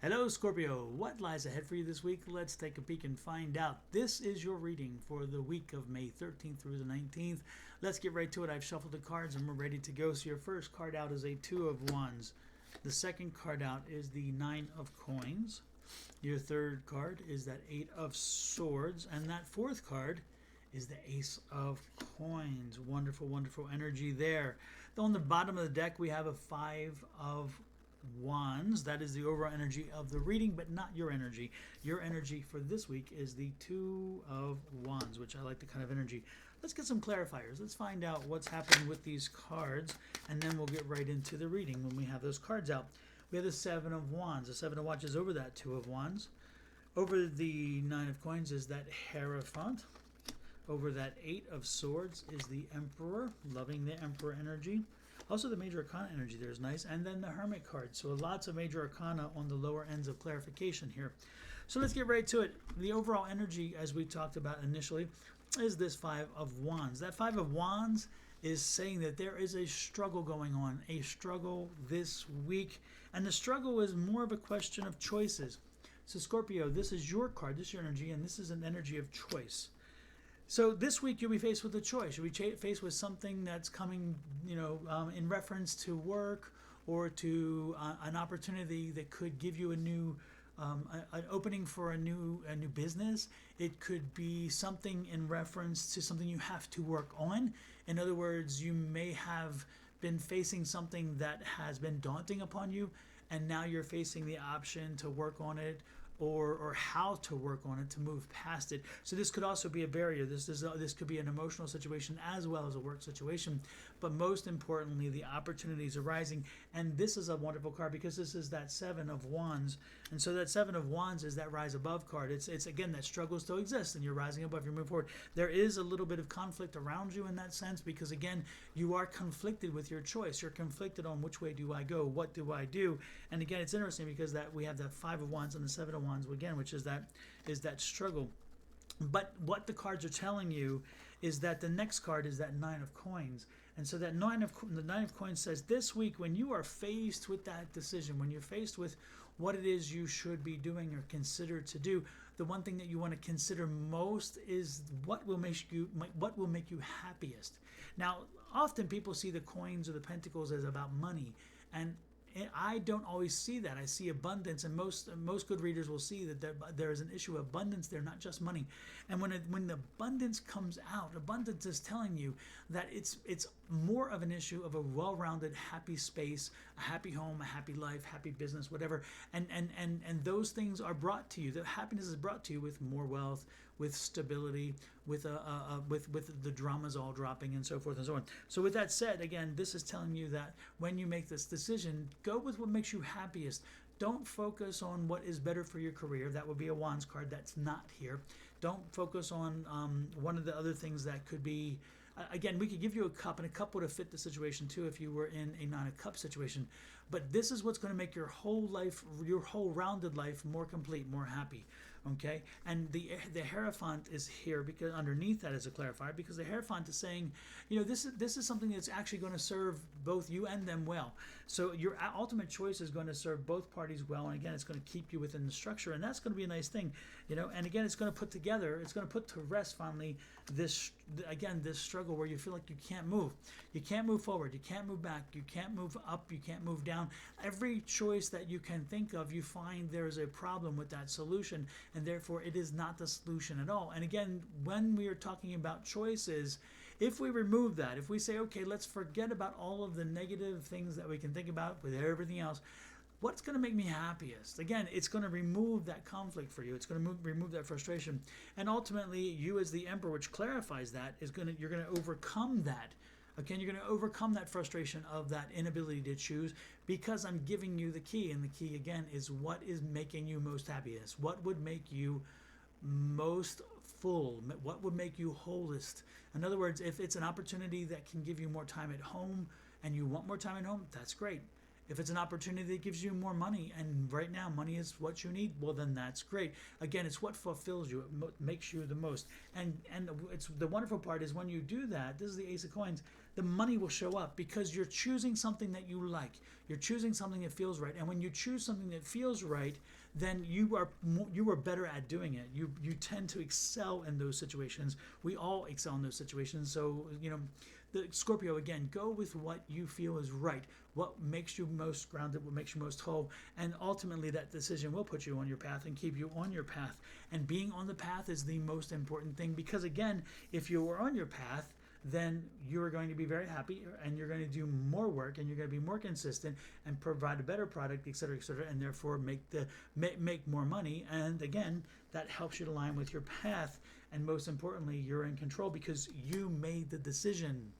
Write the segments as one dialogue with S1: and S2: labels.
S1: Hello, Scorpio. What lies ahead for you this week? Let's take a peek and find out. This is your reading for the week of May 13th through the 19th. Let's get right to it. I've shuffled the cards and we're ready to go. So, your first card out is a Two of Wands. The second card out is the Nine of Coins. Your third card is that Eight of Swords. And that fourth card is the Ace of Coins. Wonderful, wonderful energy there. On the bottom of the deck, we have a Five of Wands. That is the overall energy of the reading, but not your energy. Your energy for this week is the Two of Wands, which I like the kind of energy. Let's get some clarifiers. Let's find out what's happening with these cards, and then we'll get right into the reading when we have those cards out. We have the Seven of Wands. The Seven of Wands is over that Two of Wands. Over the Nine of Coins is that Hierophant. Over that Eight of Swords is the Emperor, loving the Emperor energy. Also, the Major Arcana energy there is nice. And then the Hermit card. So lots of Major Arcana on the lower ends of clarification here. So let's get right to it. The overall energy, as we talked about initially, is this Five of Wands. That Five of Wands is saying that there is a struggle going on, a struggle this week. And the struggle is more of a question of choices. So Scorpio, this is your card, this is your energy, and this is an energy of choice. So this week you'll be faced with a choice. You'll be faced with something that's coming, in reference to work or to an opportunity that could give you a new, an opening for a new business. It could be something in reference to something you have to work on. In other words, you may have been facing something that has been daunting upon you, and now you're facing the option to work on it, or how to work on it to move past it. So this could also be a barrier. This could be an emotional situation as well as a work situation. But most importantly, the opportunities arising. And this is a wonderful card because this is that Seven of Wands. And so that Seven of Wands is that rise above card. It's again, that struggle still exists and you're rising above, you're moving forward. There is a little bit of conflict around you in that sense because again, you are conflicted with your choice. You're conflicted on which way do I go? What do I do? And again, it's interesting because that we have that Five of Wands and the Seven of Wands again, which is that struggle. But what the cards are telling you is that the next card is that Nine of Coins. And so that the Nine of Coins says this week when you are faced with that decision, when you're faced with what it is you should be doing or consider to do, the one thing that you want to consider most is what will make you happiest. Now, often people see the coins or the pentacles as about money, and I don't always see that. I see abundance, and most good readers will see that there is an issue of abundance there, not just money. And when the abundance comes out, abundance is telling you that it's more of an issue of a well-rounded, happy space, a happy home, a happy life, happy business, whatever. And those things are brought to you. The happiness is brought to you with more wealth, with stability, with the dramas all dropping, and so forth and so on. So with that said, again, this is telling you that when you make this decision, go with what makes you happiest. Don't focus on what is better for your career. That would be a Wands card. That's not here. Don't focus on one of the other things that could be. Again, we could give you a cup, and a cup would have fit the situation too if you were in a Nine of Cups situation. But this is what's going to make your whole life, your whole rounded life, more complete, more happy. Okay, and the Hierophant is here because underneath that is a clarifier, because the Hierophant is saying, this is something that's actually going to serve both you and them well. So your ultimate choice is going to serve both parties well, and again, it's going to keep you within the structure, and that's going to be a nice thing, And again, it's going to put to rest finally this struggle where you feel like you can't move forward, you can't move back, you can't move up, you can't move down. Every choice that you can think of, you find there's a problem with that solution, and therefore it is not the solution at all. And again, when we are talking about choices, if we remove that, if we say, okay, let's forget about all of the negative things that we can think about with everything else, what's going to make me happiest? Again, it's going to remove that conflict for you. It's going to remove that frustration. And ultimately, you as the Emperor, which clarifies that, you're going to overcome that. Again, you're going to overcome that frustration of that inability to choose because I'm giving you the key. And the key, again, is what is making you most happiest? What would make you most full? What would make you wholest? In other words, if it's an opportunity that can give you more time at home and you want more time at home, that's great. If it's an opportunity that gives you more money, and right now money is what you need, well, then that's great. Again, it's what fulfills you. It makes you the most. And it's the wonderful part is when you do that, this is the Ace of Coins, the money will show up because you're choosing something that you like. You're choosing something that feels right. And when you choose something that feels right, then you are better at doing it. You tend to excel in those situations. We all excel in those situations. So, the Scorpio, again, go with what you feel is right, what makes you most grounded, what makes you most whole, and ultimately that decision will put you on your path and keep you on your path. And being on the path is the most important thing, because again, if you are on your path, then you're going to be very happy, and you're going to do more work, and you're going to be more consistent and provide a better product, et cetera, and therefore make more money. And again, that helps you to align with your path. And most importantly, you're in control because you made the decision.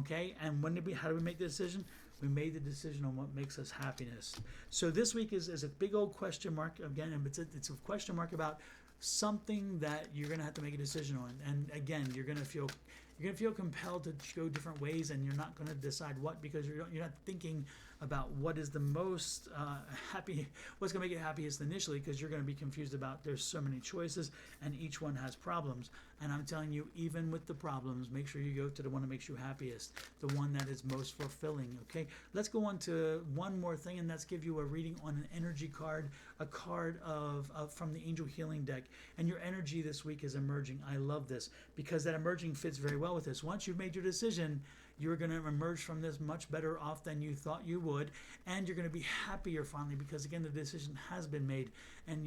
S1: Okay, and how do we make the decision? We made the decision on what makes us happiness. So this week is a big old question mark again, and it's a question mark about something that you're going to have to make a decision on. And again, you're going to feel compelled to go different ways, and you're not going to decide what, because you're not thinking about what is the most what's going to make you happiest initially, because you're going to be confused about there's so many choices and each one has problems. And I'm telling you, even with the problems, make sure you go to the one that makes you happiest, the one that is most fulfilling. Okay, let's go on to one more thing, and that's give you a reading on an energy card, a card of from the Angel Healing deck. And your energy this week is emerging. I love this because that emerging fits very well with this. Once you've made your decision, you're going to emerge from this much better off than you thought you would, and you're going to be happier finally, because again, the decision has been made. And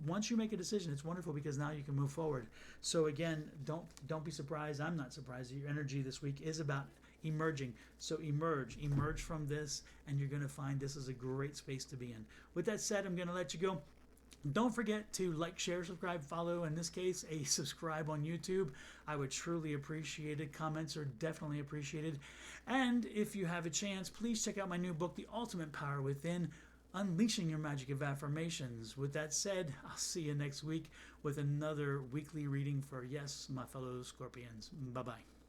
S1: once you make a decision, it's wonderful because now you can move forward. So again, don't be surprised. I'm not surprised that your energy this week is about emerging. So emerge from this, and you're going to find this is a great space to be in. With that said, I'm going to let you go. Don't forget to like, share, subscribe, follow, in this case, a subscribe on YouTube. I would truly appreciate it. Comments are definitely appreciated. And if you have a chance, please check out my new book, The Ultimate Power Within, Unleashing Your Magic of Affirmations. With that said, I'll see you next week with another weekly reading for, yes, my fellow Scorpions. Bye-bye.